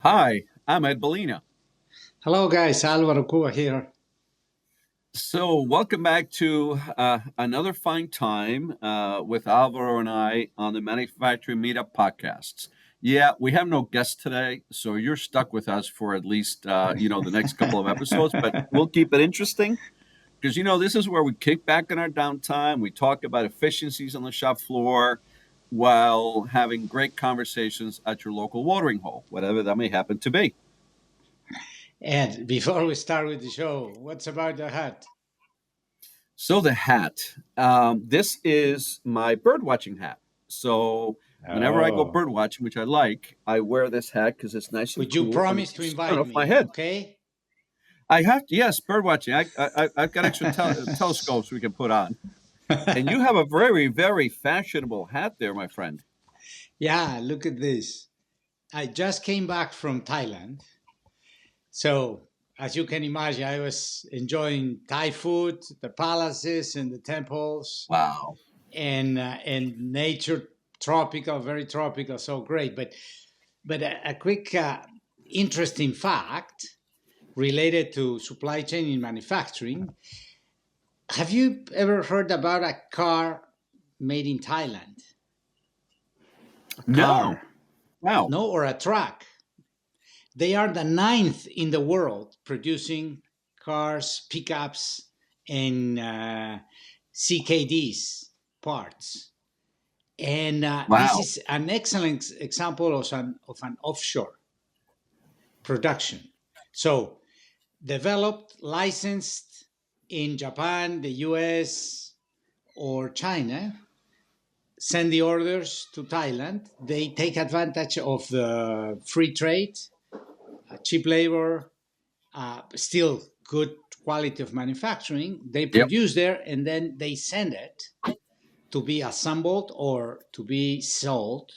Hi, I'm Ed Bellina. Hello, guys. Alvaro Cuba here. So, welcome back to another fine time with Alvaro and I on the Manufacturing Meetup podcasts. Yeah, we have no guest today, so you're stuck with us for at least the next couple of episodes. But we'll keep it interesting because this is where we kick back in our downtime. We talk about efficiencies on the shop floor while having great conversations at your local watering hole, whatever that may happen to be. Ed, before we start with the show, what's about the hat? So the hat. This is my bird watching hat. So whenever I go Oh, bird watching, which I like, I wear this hat because it's nice and would you cool and it promise to keeps the sun invite off my me? head. Okay. I have to, yes, bird watching. I've got extra telescopes we can put on. And you have a very, very fashionable hat there, my friend. Yeah, look at this. I just came back from Thailand. So, as you can imagine, I was enjoying Thai food, the palaces and the temples, Wow. and nature, tropical, very tropical, so great. But a quick interesting fact related to supply chain in manufacturing. Have you ever heard about a car made in Thailand? A No. car, Wow. no, or a truck. They are the ninth in the world producing cars, pickups, and CKDs parts. And this Wow. is an excellent example of an offshore production. So, developed, licensed in Japan, the US, or China, send the orders to Thailand. They take advantage of the free trade, cheap labor, still good quality of manufacturing. They Yep. produce there and then they send it to be assembled or to be sold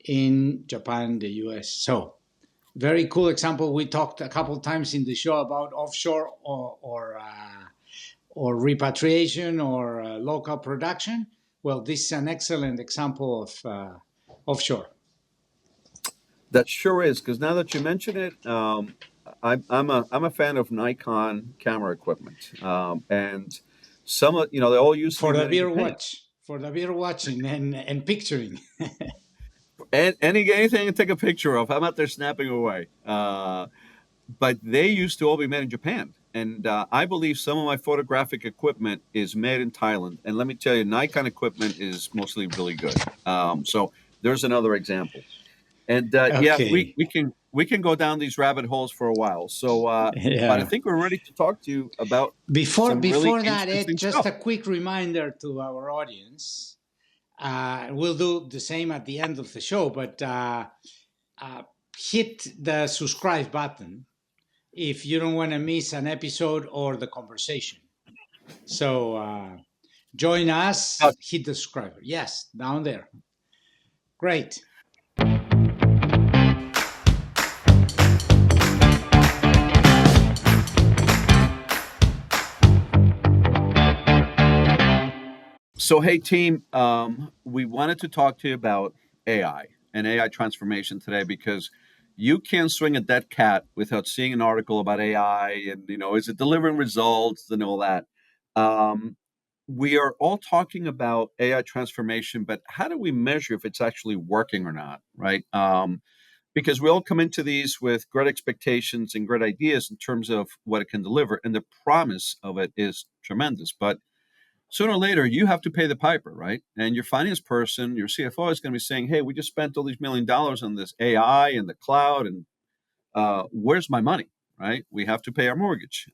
in Japan, the US. So, very cool example. We talked a couple times in the show about offshore or repatriation or local production. Well, this is an excellent example of offshore. That sure is, because now that you mention it, I'm a fan of Nikon camera equipment, and they all used to be For the made in beer Japan. watch, for the beer watching and picturing. And anything to take a picture of. I'm out there snapping away. But they used to all be made in Japan, and I believe some of my photographic equipment is made in Thailand. And let me tell you, Nikon equipment is mostly really good. So there's another example. And yeah, we Okay. we can we can go down these rabbit holes for a while. So, but I Yeah. think we're ready to talk to you about Before some really before that, Ed, interesting just stuff. a quick reminder to our audience. We'll do the same at the end of the show, but uh, hit the subscribe button if you don't want to miss an episode or the conversation. So join Uh, us, hit the subscriber. Yes, down there. Great. So, hey, team, we wanted to talk to you about AI and AI transformation today because you can't swing a dead cat without seeing an article about AI and, is it delivering results and all that. Um, we are all talking about AI transformation, but how do we measure if it's actually working or not, right? Because we all come into these with great expectations and great ideas in terms of what it can deliver, and the promise of it is tremendous. But sooner or later you have to pay the piper, right? And your finance person, your CFO, is going to be saying, hey, we just spent all these $1 million on this AI and the cloud, and where's my money, right? We have to pay our mortgage.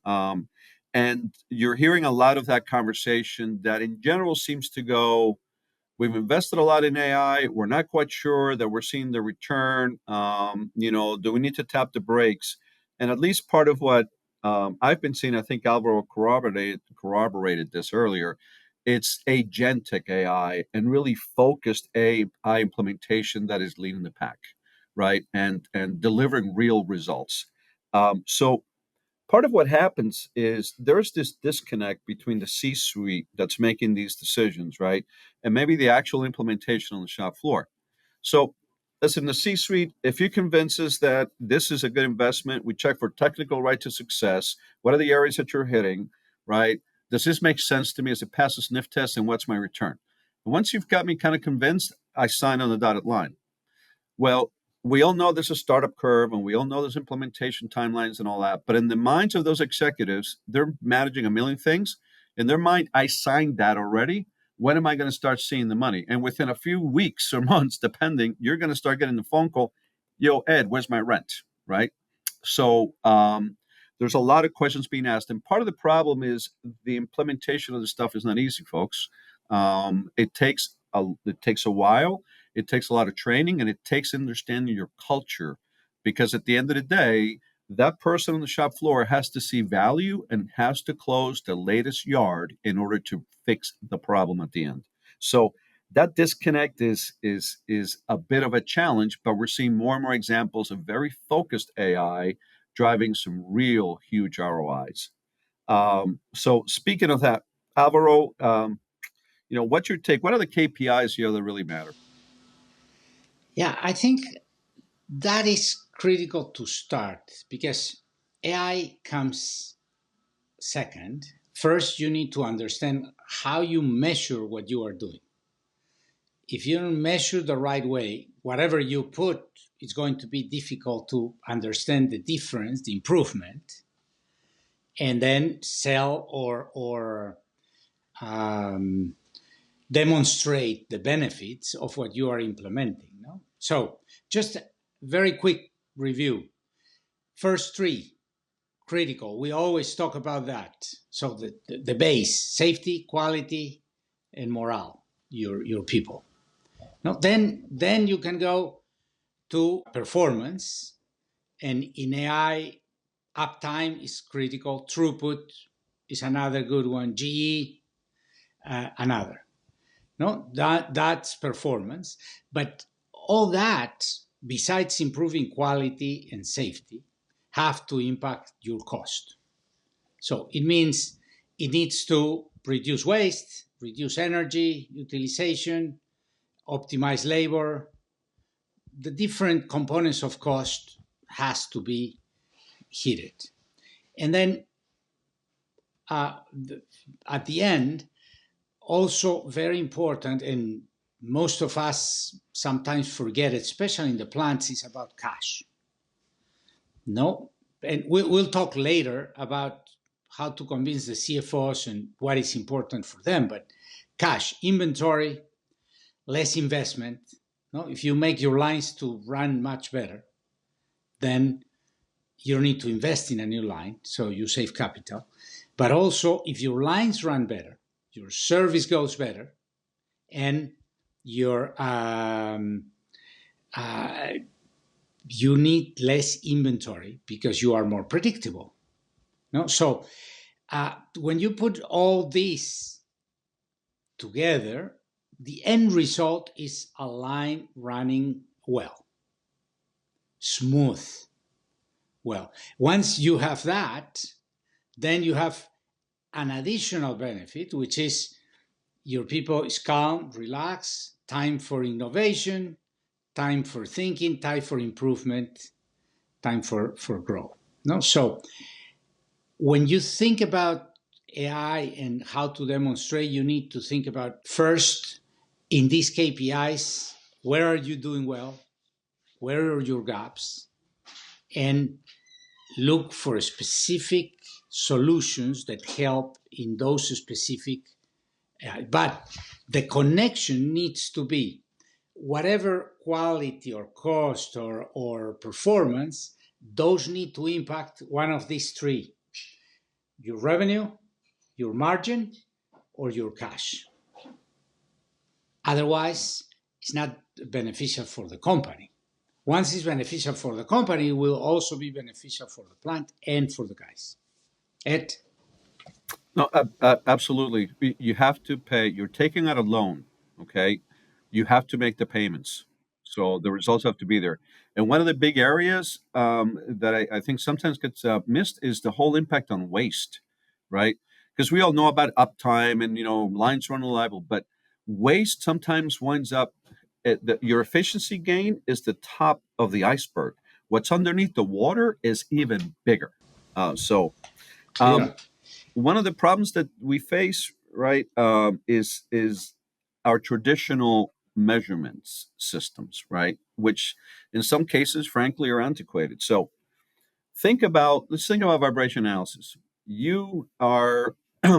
And you're hearing a lot of that conversation that in general seems to go, we've invested a lot in AI, we're not quite sure that we're seeing the return. Do we need to tap the brakes? And at least part of what I've been seeing, I think Alvaro corroborated this earlier. It's agentic AI and really focused AI implementation that is leading the pack, right? And delivering real results. So part of what happens is there's this disconnect between the C suite that's making these decisions, right? And maybe the actual implementation on the shop floor. So Listen, the C-suite, if you convince us that this is a good investment, we check for technical right to success. What are the areas that you're hitting, right? Does this make sense to me? As it passes sniff test, and what's my return? And once you've got me kind of convinced, I sign on the dotted line. Well, we all know there's a startup curve and we all know there's implementation timelines and all that. But in the minds of those executives, they're managing a million things. In their mind, I signed that already. When am I going to start seeing the money? And within a few weeks or months, depending, you're going to start getting the phone call, yo, Ed, where's my rent? Right. So there's a lot of questions being asked. And part of the problem is the implementation of the stuff is not easy, folks. It takes a while. It takes a lot of training, and it takes understanding your culture, because at the end of the day, that person on the shop floor has to see value and has to close the latest yard in order to fix the problem at the end. So that disconnect is a bit of a challenge, but we're seeing more and more examples of very focused AI driving some real huge ROIs. So speaking of that, Alvaro, what's your take? What are the KPIs here that really matter? Yeah, I think that is critical to start because AI comes second. First, you need to understand how you measure what you are doing. If you don't measure the right way, whatever you put, it's going to be difficult to understand the difference, the improvement, and then sell or demonstrate the benefits of what you are implementing. No? So, just a very quick review. First three, critical. We always talk about that. So the base, safety, quality, and morale, your people. Now, then you can go to performance, and in AI, uptime is critical. Throughput is another good one. GE, another. No, that's performance. But all that, besides improving quality and safety, have to impact your cost. So it means it needs to reduce waste, reduce energy utilization, optimize labor. The different components of cost has to be hit. And then at the end, also very important, and most of us sometimes forget, especially in the plants, is about cash. No, and we'll talk later about how to convince the CFOs and what is important for them. But cash, inventory, less investment. No, if you make your lines to run much better, then you don't need to invest in a new line, so you save capital. But also, if your lines run better, your service goes better, and your you need less inventory because you are more predictable. No, so when you put all this together, the end result is a line running well, smooth. Well, once you have that, then you have an additional benefit, which is your people is calm, relaxed, time for innovation, time for thinking, time for improvement, time for growth. No, so when you think about AI and how to demonstrate, you need to think about first in these KPIs, where are you doing well? Where are your gaps? And look for specific solutions that help in those specific. But the connection needs to be whatever quality or cost or performance, those need to impact one of these three: your revenue, your margin, or your cash. Otherwise, it's not beneficial for the company. Once it's beneficial for the company, it will also be beneficial for the plant and for the guys. Ed? No, absolutely. You have to pay. You're taking out a loan, okay? You have to make the payments. So the results have to be there. And one of the big areas that I think sometimes gets missed is the whole impact on waste, right? Because we all know about uptime and lines run reliable, but waste sometimes winds up your efficiency gain is the top of the iceberg. What's underneath the water is even bigger. So Yeah. um, one of the problems that we face, right, is our traditional measurements systems, right, which in some cases, frankly, are antiquated. So let's think about vibration analysis. You are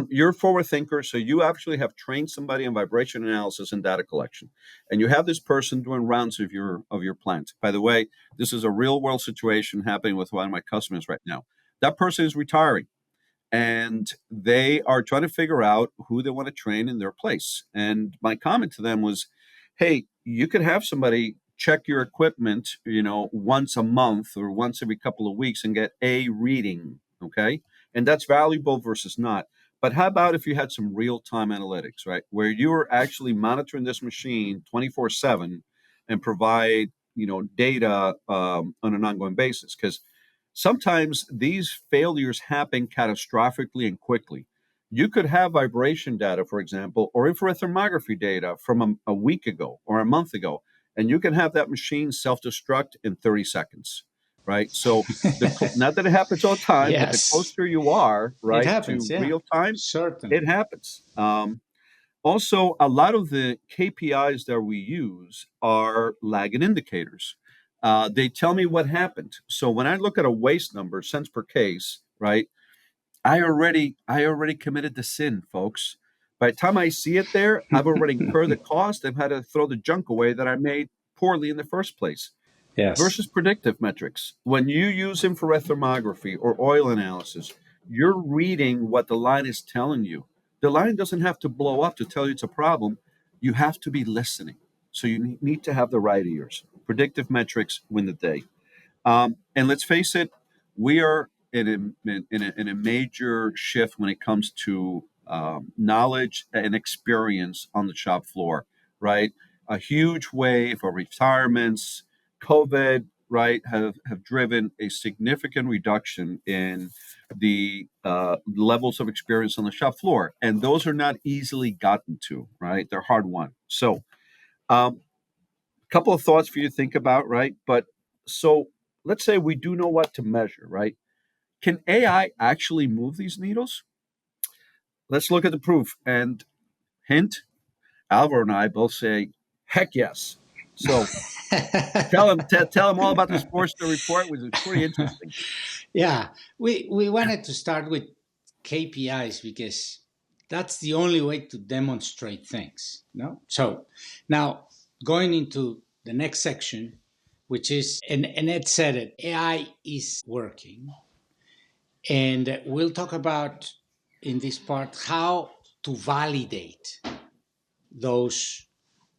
you're a forward thinker, so you actually have trained somebody on vibration analysis and data collection, and you have this person doing rounds of your plant. By the way, this is a real world situation happening with one of my customers right now. That person is retiring, and they are trying to figure out who they want to train in their place. And my comment to them was, hey, you could have somebody check your equipment, once a month or once every couple of weeks and get a reading, okay? And that's valuable versus not. But how about if you had some real-time analytics, right? Where you are actually monitoring this machine 24/7 and provide, data on an ongoing basis. Because sometimes these failures happen catastrophically and quickly. You could have vibration data, for example, or infrared thermography data from a week ago or a month ago, and you can have that machine self destruct in 30 seconds, right? So, not that it happens all the time, but the Yes. closer you are, It right, happens. to Yeah. real time, it Certainly. happens. Also, a lot of the KPIs that we use are lagging indicators. They tell me what happened. So when I look at a waste number, cents per case, right? I already committed the sin, folks. By the time I see it there, I've already incurred the cost. I've had to throw the junk away that I made poorly in the first place Yes. versus predictive metrics. When you use infrared thermography or oil analysis, you're reading what the line is telling you. The line doesn't have to blow up to tell you it's a problem. You have to be listening. So you need to have the right ears. Predictive metrics win the day. And let's face it, we are in a major shift when it comes to knowledge and experience on the shop floor, right? A huge wave of retirements, COVID, right, have driven a significant reduction in the levels of experience on the shop floor. And those are not easily gotten to, right? They're hard won. So, um, couple of thoughts for you to think about, right? But so let's say we do know what to measure, right? Can AI actually move these needles? Let's look at the proof. And hint, Alvaro and I both say, heck yes. So tell him all about this Forrester report, which is pretty interesting. Yeah. We wanted to start with KPIs because that's the only way to demonstrate things. No? So now going into the next section, which is, and Ed said it, AI is working. And we'll talk about in this part how to validate those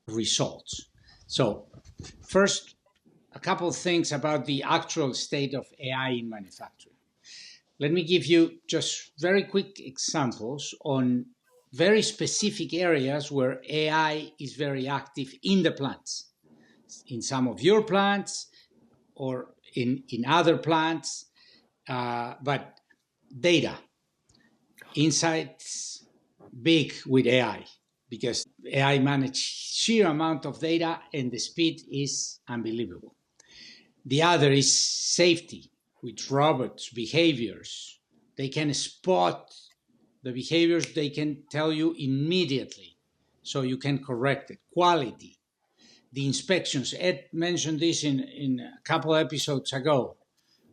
results. So, first, a couple of things about the actual state of AI in manufacturing. Let me give you just very quick examples on very specific areas where AI is very active in the plants, in some of your plants or in other plants, but data, insights, big with AI because AI manage sheer amount of data and the speed is unbelievable. The other is safety with robots, behaviors. They can spot the behaviors, they can tell you immediately so you can correct it. Quality, the inspections. Ed mentioned this in a couple episodes ago.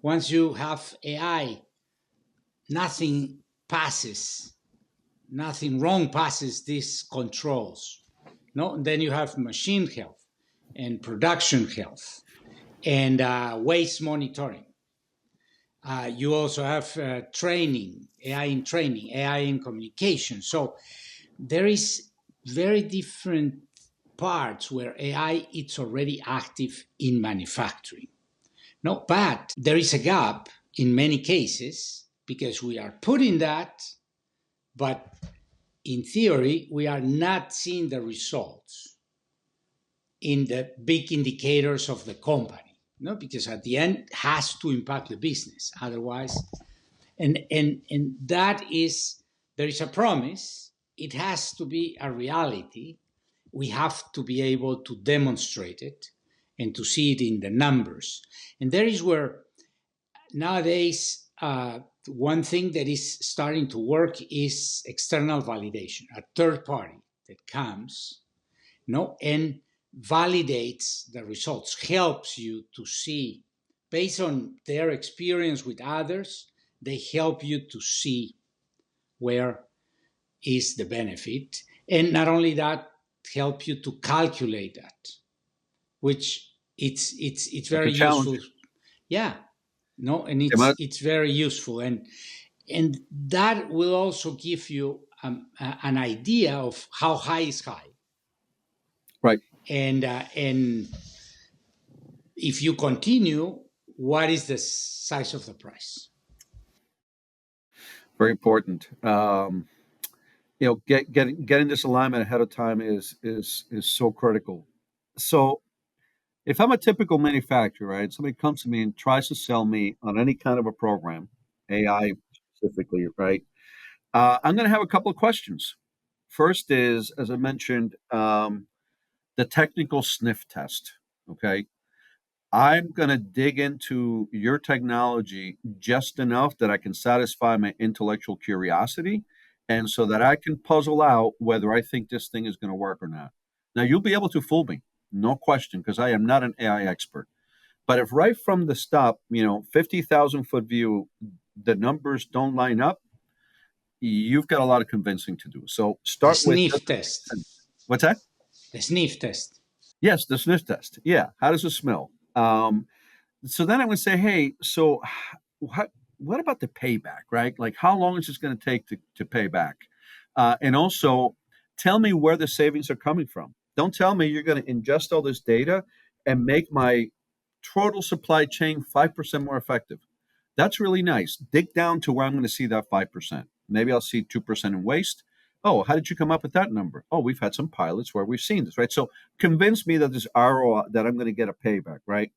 Once you have AI, nothing passes, nothing wrong passes these controls. No, and then you have machine health and production health and waste monitoring. You also have training, AI in training, AI in communication. So there is very different parts where AI is already active in manufacturing. No, but there is a gap in many cases because we are putting that, but in theory, we are not seeing the results in the big indicators of the company, no, because at the end it has to impact the business. Otherwise, and that is there is a promise. It has to be a reality, we have to be able to demonstrate it and to see it in the numbers. And there is where nowadays one thing that is starting to work is external validation, a third party that comes, and validates the results, helps you to see, based on their experience with others, they help you to see where is the benefit. And not only that, help you to calculate that, which it's That's a very challenge. useful. Yeah, and Am I- it's very useful, and that will also give you an idea of how high is high, Right. and if you continue, what is the size of the price? Very important. Getting this alignment ahead of time is so critical. So if I'm a typical manufacturer, right, somebody comes to me and tries to sell me on any kind of a program, AI specifically, right, I'm going to have a couple of questions. First is, as I mentioned, the technical sniff test. Okay. I'm going to dig into your technology just enough that I can satisfy my intellectual curiosity and so that I can puzzle out whether I think this thing is going to work or not. Now, you'll be able to fool me, no question, because I am not an AI expert. But if right from the stop, 50,000 foot view, the numbers don't line up, you've got a lot of convincing to do. So The start with sniff test. what's that? The sniff test. Yes, the sniff test. Yeah. How does it smell? So then I would say, hey, so what what about the payback, right? Like how long is this going to take to pay back? And also tell me where the savings are coming from. Don't tell me you're going to ingest all this data and make my total supply chain 5% more effective. That's really nice. Dig down to where I'm going to see that 5%. Maybe I'll see 2% in waste. Oh, how did you come up with that number? Oh, we've had some pilots where we've seen this, right? So convince me that this ROI, that I'm going to get a payback, right?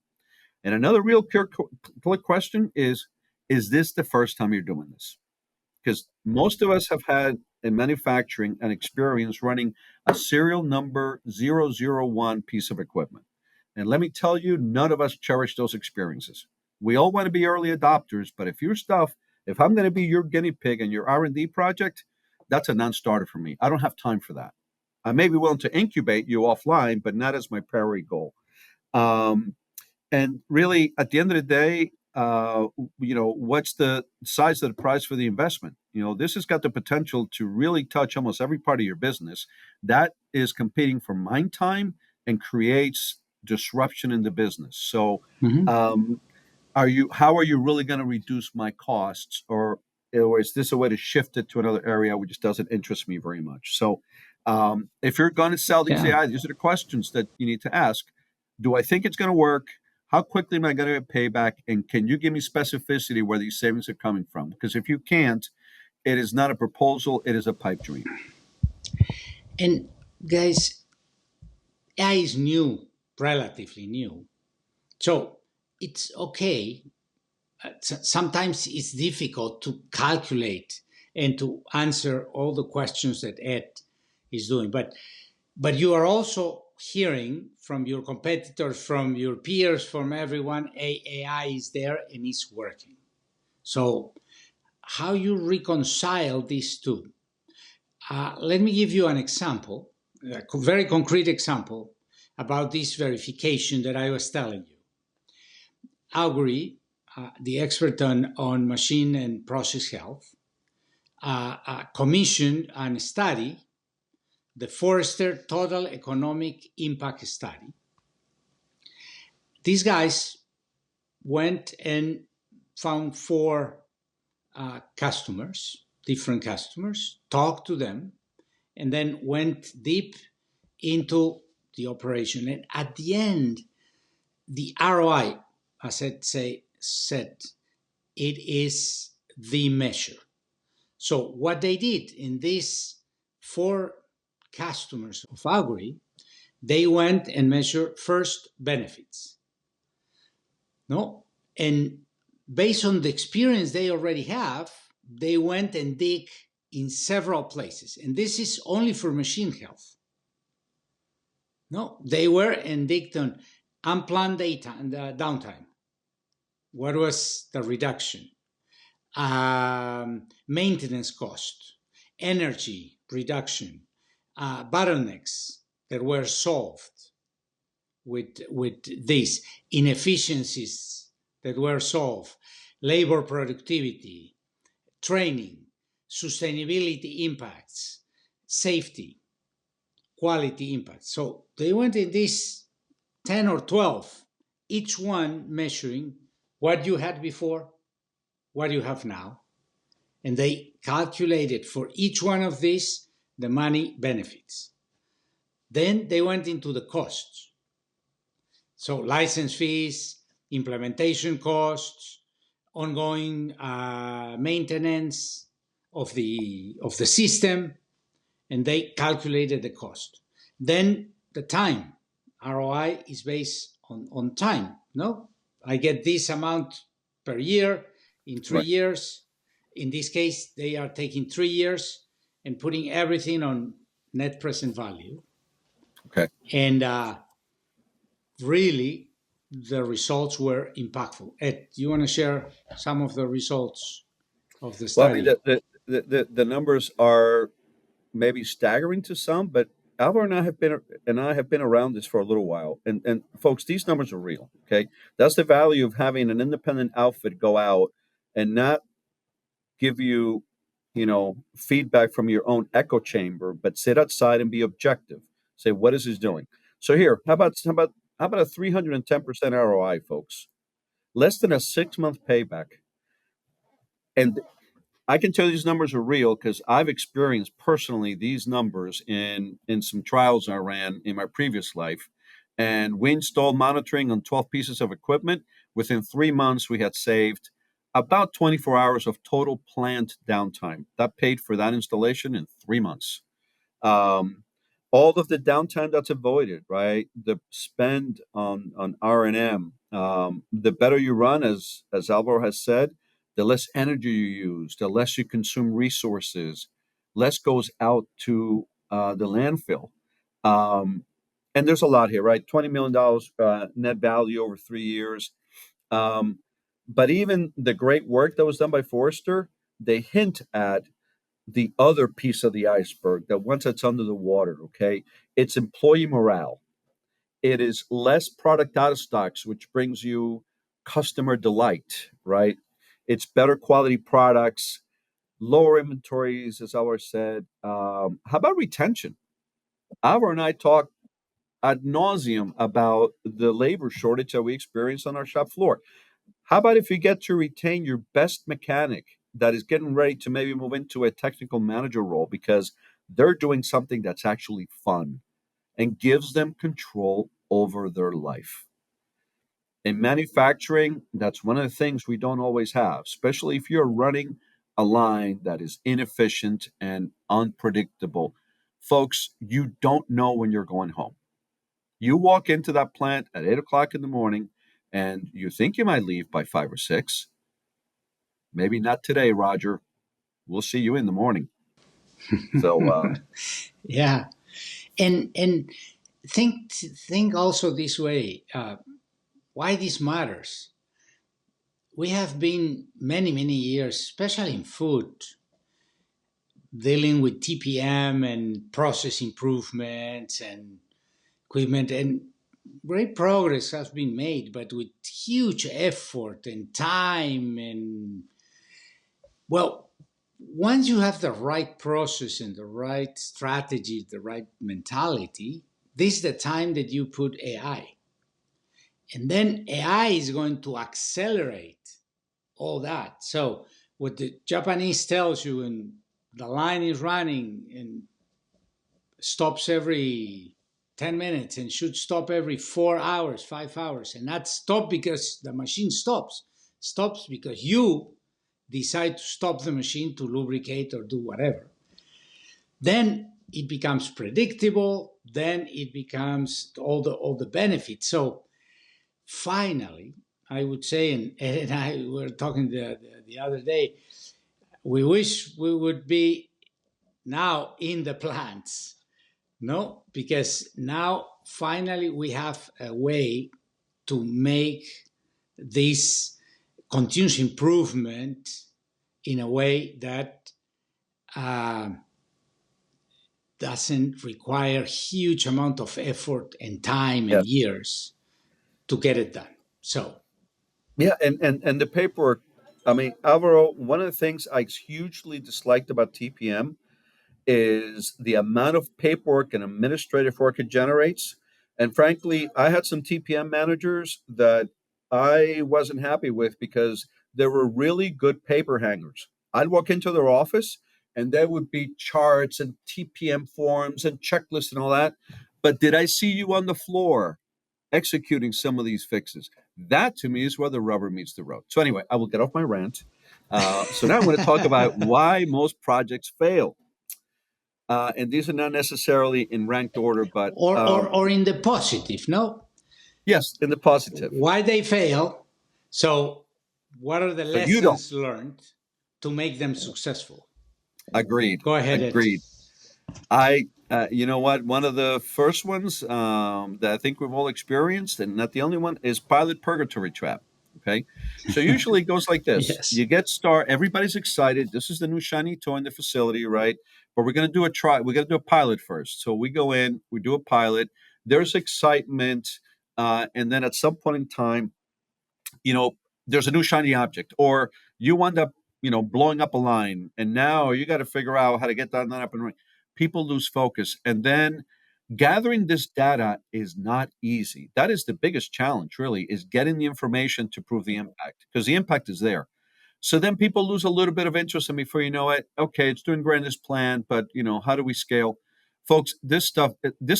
And another real quick question is this the first time you're doing this? Because most of us have had in manufacturing an experience running a serial number 001 piece of equipment. And let me tell you, none of us cherish those experiences. We all want to be early adopters, but if I'm going to be your guinea pig in your R&D project, that's a non-starter for me. I don't have time for that. I may be willing to incubate you offline, but not as my priority goal. Um, and really, at the end of the day, what's the size of the price for the investment? This has got the potential to really touch almost every part of your business. That is competing for mind time and creates disruption in the business. So, Mm-hmm. um, how are you really going to reduce my costs, or is this a way to shift it to another area which just doesn't interest me very much? So, if you're going to sell these Yeah. AI, these are the questions that you need to ask. Do I think it's going to work? How quickly am I going to get payback? And can you give me specificity where these savings are coming from? Because if you can't, it is not a proposal, it is a pipe dream. And guys, AI is new, relatively new. So it's okay. Sometimes it's difficult to calculate and to answer all the questions that Ed is doing. But you are also hearing from your competitors, from your peers, from everyone, AI is there and it's working. So how you reconcile these two? Let me give you an example, a very concrete example about this verification that I was telling you. Augury, the expert on machine and process health, commissioned a study, the Forrester Total Economic Impact Study. These guys went and found four customers, different customers, talked to them, and then went deep into the operation. And at the end, the ROI, as I said, it is the measure. So what they did in these four customers of Augury, they went and measured first benefits. No? And based on the experience they already have, they went and dig in several places. And this is only for machine health. No, they were indexed on unplanned downtime. What was the reduction? Maintenance cost, energy reduction, bottlenecks that were solved with these inefficiencies that were solved, labor productivity, training, sustainability impacts, safety, quality impacts. So they went in these 10 or 12, each one measuring what you had before, what you have now, and they calculated for each one of these the money benefits. Then they went into the costs. So license fees, implementation costs, ongoing maintenance of the system, and they calculated the cost. Then the time. ROI is based on time. No, I get this amount per year in 3 years. In this case, they are taking 3 years and putting everything on net present value. Okay. And really, the results were impactful. Ed, do you want to share some of the results of the Well, I mean, study? the numbers are maybe staggering to some, but Alvaro and I have been around this for a little while, and folks, these numbers are real. Okay, that's the value of having an independent outfit go out and not give you, feedback from your own echo chamber, but sit outside and be objective. Say, what is this doing? So here, how about a 310% ROI, folks? Less than a 6 month payback, and I can tell you these numbers are real because I've experienced personally these numbers in some trials I ran in my previous life. And we installed monitoring on 12 pieces of equipment. Within 3 months, we had saved about 24 hours of total plant downtime. That paid for that installation in 3 months. Um, all of the downtime that's avoided, right? The spend on R&M, the better you run, as Alvaro has said, the less energy you use, the less you consume resources, less goes out to the landfill. Um, and there's a lot here, right? $20 million net value over 3 years. Um, but even the great work that was done by Forrester, they hint at the other piece of the iceberg that once it's under the water, okay, it's employee morale. It is less product out of stocks, which brings you customer delight, right? It's better quality products, lower inventories, as Alvaro said. How about retention? Alvaro and I talk ad nauseum about the labor shortage that we experience on our shop floor. How about if you get to retain your best mechanic that is getting ready to maybe move into a technical manager role because they're doing something that's actually fun and gives them control over their life? In manufacturing, that's one of the things we don't always have, especially if you're running a line that is inefficient and unpredictable. Folks, you don't know when you're going home. You walk into that plant at 8 o'clock in the morning and you think you might leave by 5 or 6. Maybe not today, Roger. We'll see you in the morning. So, Yeah, and think also this way. Why this matters? We have been many years, especially in food, dealing with TPM and process improvements and equipment, and great progress has been made, but with huge effort and time. And well, once you have the right process and the right strategy, the right mentality, this is the time that you put AI. And then AI is going to accelerate all that. So what the Japanese tells you, and the line is running and stops every 10 minutes and should stop every 4 hours, 5 hours, and not stop because the machine stops because you decide to stop the machine to lubricate or do whatever. Then it becomes predictable. Then it becomes all the benefits. So finally, I would say, and Ed and I were talking the other day, we wish we would be now in the plants, no? Because now finally we have a way to make this continuous improvement in a way that doesn't require huge amount of effort and time and Yes. years to get it done. So Yeah, and the paperwork. I mean, Alvaro, one of the things I hugely disliked about TPM is the amount of paperwork and administrative work it generates. And frankly, I had some TPM managers that I wasn't happy with because they were really good paper hangers. I'd walk into their office and there would be charts and TPM forms and checklists and all that. But did I see you on the floor executing some of these fixes? That to me is where the rubber meets the road. So, anyway, I will get off my rant. So, now I want to talk about why most projects fail. And these are not necessarily in ranked order, but or in the positive, no? yes, in the positive. Why they fail? So what are the So you don't. lessons learned to make them successful? Agreed. Go ahead, Ed. Agreed. You know what? One of the first ones that I think we've all experienced, and not the only one, is pilot purgatory trap. Okay. So usually it goes like this. Yes. You get everybody's excited. This is the new shiny toy in the facility, right? But we're going to do a try. We're going to do a pilot first. So we go in, we do a pilot. There's excitement. And then at some point in time, you know, there's a new shiny object, or you wind up, blowing up a line, and now you got to figure out how to get that up and running. People lose focus, and then gathering this data is not easy. That is the biggest challenge, really, is getting the information to prove the impact, because the impact is there. So then people lose a little bit of interest, and before you know it, okay, it's doing great in this plan, but how do we scale? Folks, this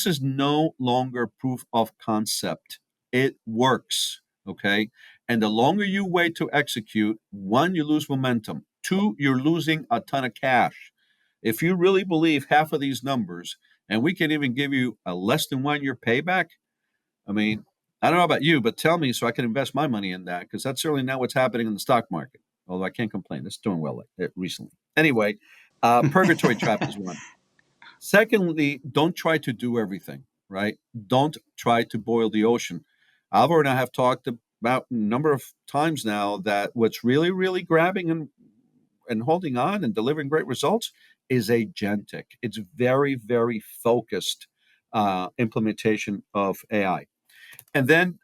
is no longer proof of concept. It works, okay? And the longer you wait to execute, one, you lose momentum. Two, you're losing a ton of cash. If you really believe half of these numbers, and we can even give you a less than 1 year payback, I mean, I don't know about you, but tell me so I can invest my money in that, because that's certainly not what's happening in the stock market. Although I can't complain, it's doing well recently. Anyway, purgatory trap is one. Secondly, don't try to do everything, right? Don't try to boil the ocean. Alvaro and I have talked about a number of times now that what's really, really grabbing and holding on and delivering great results is agentic. It's very, very focused implementation of AI. And then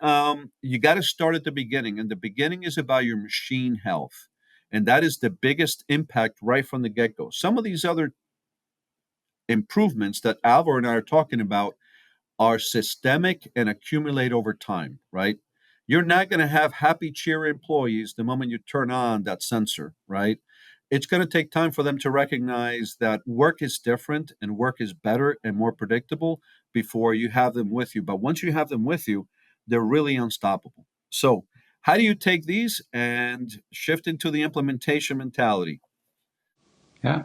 you got to start at the beginning. And the beginning is about your machine health. And that is the biggest impact right from the get go. Some of these other improvements that Alvaro and I are talking about are systemic and accumulate over time, right? You're not going to have happy, cheery employees the moment you turn on that sensor, right? It's going to take time for them to recognize that work is different and work is better and more predictable before you have them with you. But once you have them with you, they're really unstoppable. So, how do you take these and shift into the implementation mentality? Yeah.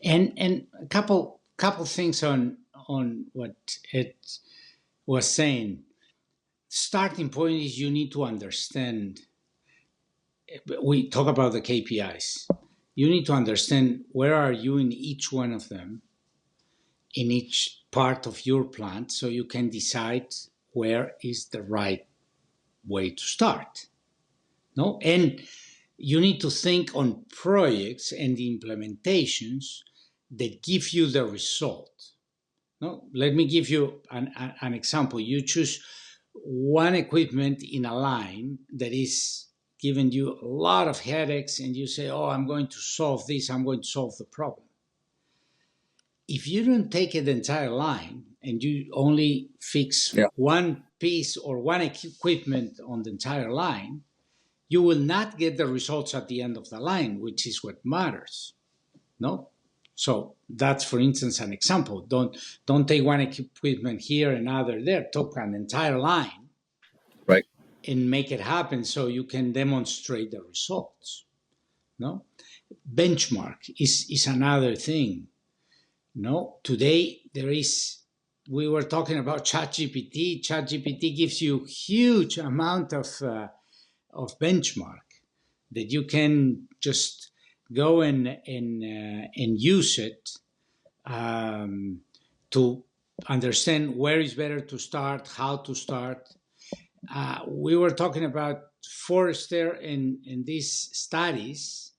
And a couple things on what it was saying. Starting point is you need to understand. We talk about the KPIs. You need to understand where are you in each one of them, in each part of your plant, so you can decide where is the right way to start. No, and you need to think on projects and the implementations that give you the result. No, let me give you an example. You choose one equipment in a line that is giving you a lot of headaches, and you say, oh, I'm going to solve this, I'm going to solve the problem. If you don't take the entire line and you only fix one piece or one equipment on the entire line, you will not get the results at the end of the line, which is what matters. No? So that's, for instance, an example. Don't take one equipment here and other there. Take an entire line, right, and make it happen so you can demonstrate the results. No, benchmark is another thing. No, today we were talking about ChatGPT. ChatGPT gives you huge amount of benchmark that you can just go and use it to understand where is better to start, how to start. We were talking about Forrester in these studies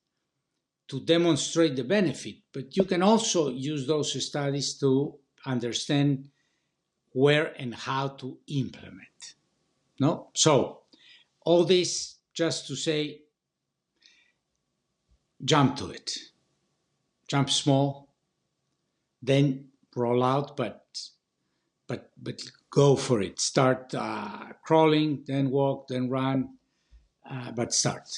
to demonstrate the benefit, but you can also use those studies to understand where and how to implement. No? So all this just to say, jump to it. Jump small, then roll out, but go for it. Start crawling, then walk, then run, but start.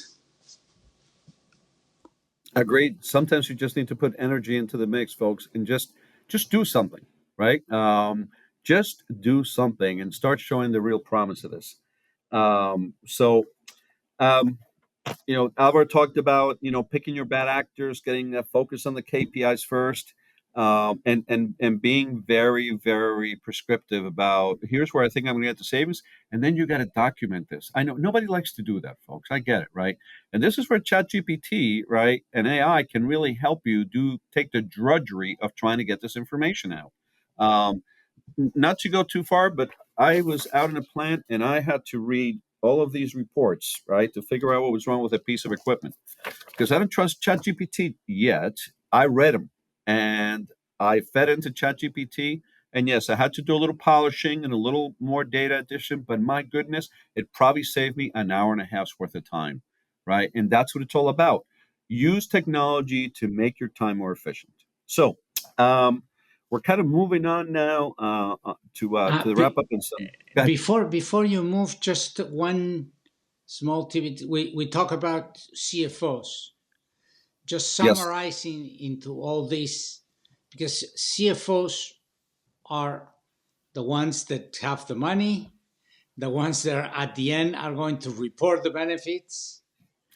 Agreed. Sometimes you just need to put energy into the mix, folks, and just do something, right? Just do something and start showing the real promise of this. So um, Alvaro talked about picking your bad actors, getting focus on the KPIs first, and being very very prescriptive about here's where I think I'm going to get the savings, and then you got to document this. I know nobody likes to do that, folks. I get it, right? And this is where ChatGPT, right, and AI can really help you take the drudgery of trying to get this information out. Um, Not to go too far, but I was out in a plant and I had to read all of these reports, right, to figure out what was wrong with a piece of equipment. Because I don't trust ChatGPT yet. I read them and I fed into ChatGPT. And yes, I had to do a little polishing and a little more data addition, but my goodness, it probably saved me an hour and a half's worth of time, right? And that's what it's all about. Use technology to make your time more efficient. So, we're kind of moving on now to the wrap up and some. Go ahead. Before you move, just one small tip. We talk about CFOs. Just Yes, summarizing into all this, because CFOs are the ones that have the money, the ones that are at the end are going to report the benefits,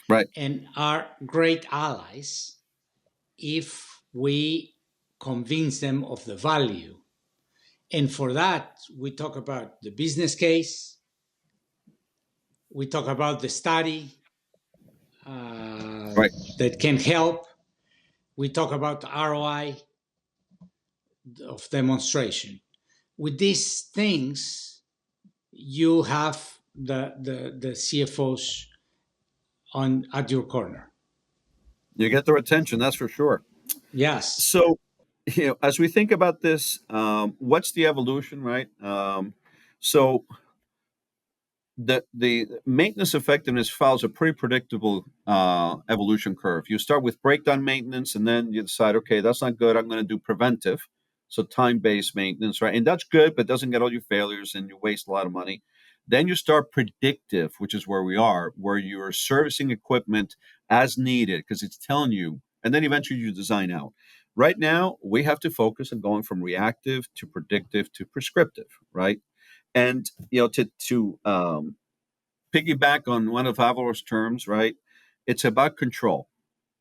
right. and are great allies if we convince them of the value. And for that, we talk about the business case, we talk about the study Right. that can help, we talk about ROI of demonstration. With these things, you have the CFOs at your corner. You get their attention, that's for sure. Yes. So, as we think about this, what's the evolution, right? So, the maintenance effectiveness follows a pretty predictable evolution curve. You start with breakdown maintenance, and then you decide, okay, that's not good. I'm going to do preventive, so time-based maintenance, right? And that's good, but doesn't get all your failures, and you waste a lot of money. Then you start predictive, which is where we are, where you're servicing equipment as needed because it's telling you, and then eventually you design out. Right now, we have to focus on going from reactive to predictive to prescriptive, right? And to piggyback on one of Alvaro's terms, right? It's about control.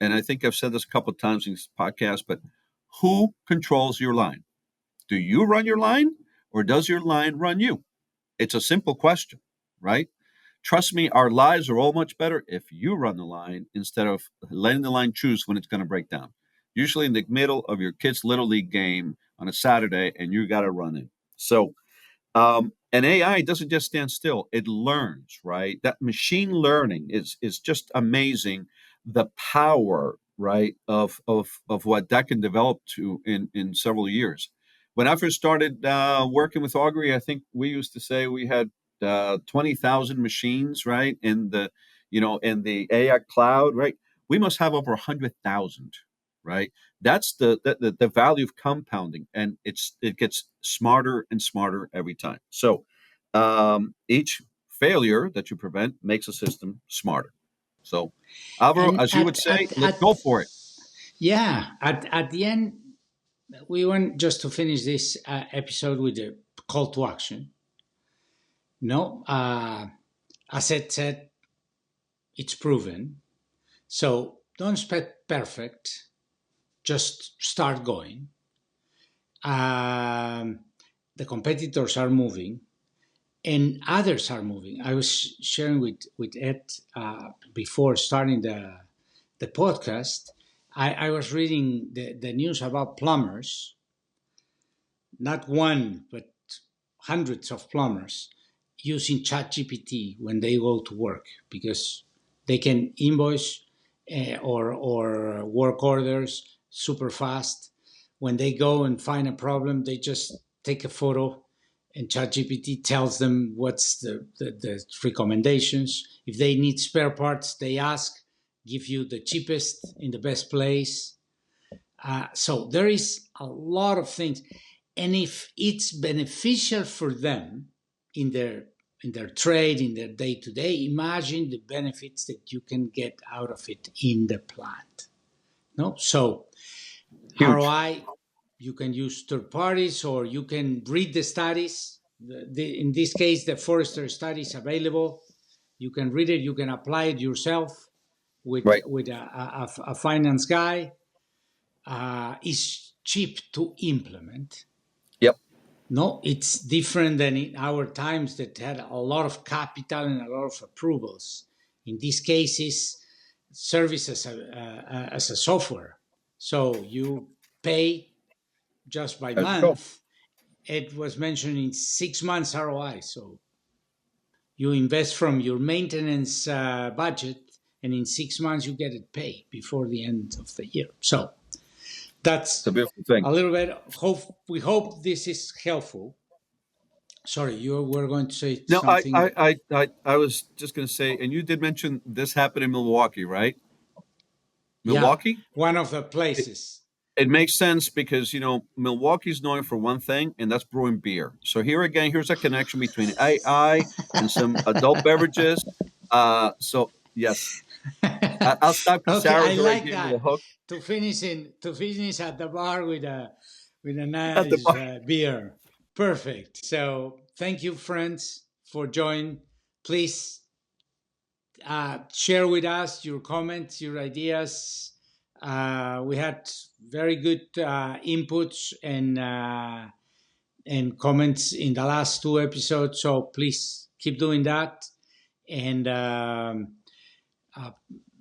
And I think I've said this a couple of times in this podcast, but who controls your line? Do you run your line or does your line run you? It's a simple question, right? Trust me, our lives are all much better if you run the line instead of letting the line choose when it's going to break down. Usually in the middle of your kid's little league game on a Saturday, and you got to run it. So and AI doesn't just stand still; it learns. Right? That machine learning is just amazing. The power, right, of what that can develop to in several years. When I first started working with Augury, I think we used to say we had 20,000 machines, right, in the AI cloud, right. We must have over 100,000, right. That's the value of compounding, and it gets smarter and smarter every time. So each failure that you prevent makes a system smarter. So, Alvaro, And as you would say, let's go for it. at the end, we want just to finish this episode with a call to action. No, as Ed said, it's proven. So don't expect perfect. Just start going. The competitors are moving, and others are moving. I was sharing with Ed before starting the podcast. I was reading the news about plumbers not one, but hundreds of plumbers using ChatGPT when they go to work, because they can invoice or work orders super fast. When they go and find a problem, they just take a photo, and ChatGPT tells them what's the recommendations. If they need spare parts, they ask, give you the cheapest in the best place. So there is a lot of things, and if it's beneficial for them in their trade, in their day to day, imagine the benefits that you can get out of it in the plant. No, so Huge. ROI, you can use third parties, or you can read the studies. In this case, the Forrester study is available. You can read it. You can apply it yourself with Right. a finance guy. Is cheap to implement. Yep. No, it's different than in our times that had a lot of capital and a lot of approvals. In these cases, service as a software. So you pay just by As you go. month. It was mentioned in 6 months ROI. So you invest from your maintenance budget, and in 6 months you get it paid before the end of the year. So It's a that's beautiful thing. a little bit. We hope this is helpful. Sorry, you were going to say No, something. I was just going to say, and you did mention this happened in Milwaukee, right? Yeah, Milwaukee? one of the It, places. it makes sense because, Milwaukee's known for one thing, and that's brewing beer. So here again, here's a connection between AI and some adult beverages. So, yes, I'll stop because Okay, I Sarah's already like giving me the that. hook To finish at the bar with a at the nice bar. beer. Perfect. So thank you, friends, for joining. Please share with us your comments, your ideas. We had very good inputs and comments in the last two episodes. So please keep doing that, and uh,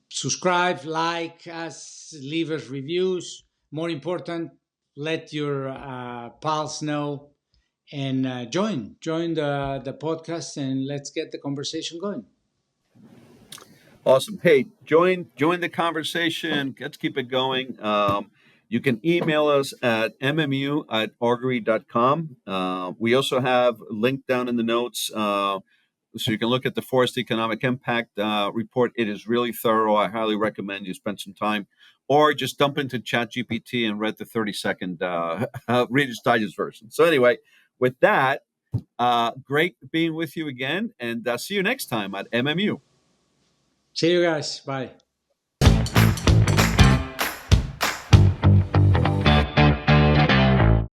subscribe, like us, leave us reviews. More important, let your pals know, and join the podcast, and let's get the conversation going. Awesome. Hey, join the conversation. Let's keep it going. You can email us at mmu@augury.com. We also have a link down in the notes, so you can look at the Forest Economic Impact report. It is really thorough. I highly recommend you spend some time, or just dump into ChatGPT and read the 30-second Reader's Digest version. So anyway, with that, great being with you again, and see you next time at MMU. See you guys. Bye.